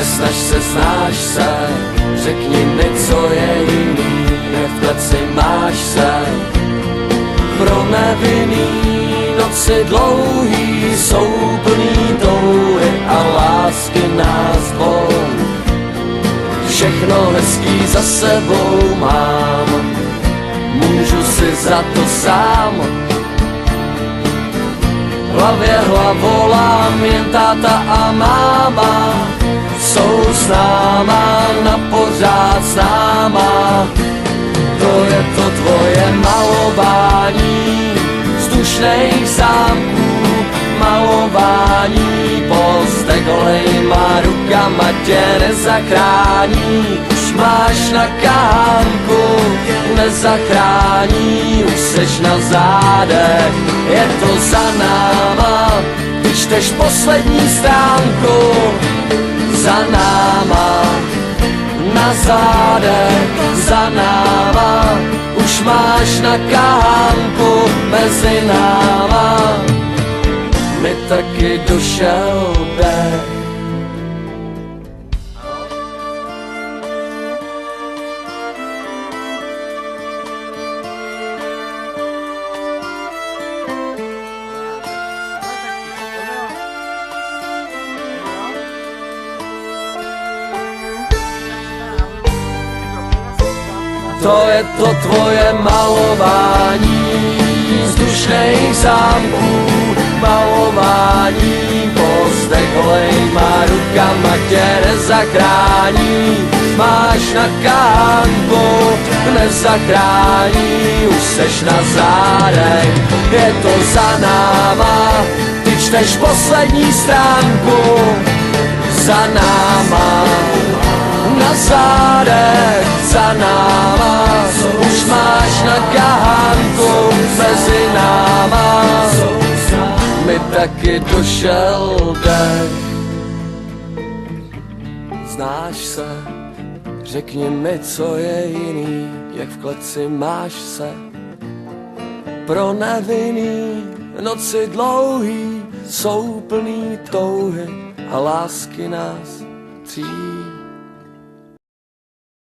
Nesnaž se, znáš se, řekni mi, co je jiný, jak v kleci máš se. Pro nevinný noci dlouhý jsou plný touhy a lásky nás dvou. Všechno hezký za sebou mám, můžu si za to sám. V hlavě hlavolám, jen táta a máma jsou s náma, na pořád s náma. To je to tvoje malování vzdušných zámků, malování pozdě golejma rukama tě nezachrání. Už máš na kánku, nezachrání, už seš na zádech, je to za náma. Ty čteš poslední stránku, za náma, na zádech, za náma. Už máš na kánku mezi náma, mi taky došel dech. To je to tvoje malování vzdušných zámků, malování pozdě golejma rukama tě nezachrání. Máš na kánku, nezachrání, už seš na zádech, je to za náma. Ty čteš poslední stránku, za náma, na zádech, za náma. Už máš na kánku mezi náma, mi taky došel dech. Znáš se, řekni mi, co je jiný, jak v kleci máš se. Pro nevinný noci dlouhý jsou plný touhy a lásky nás tří.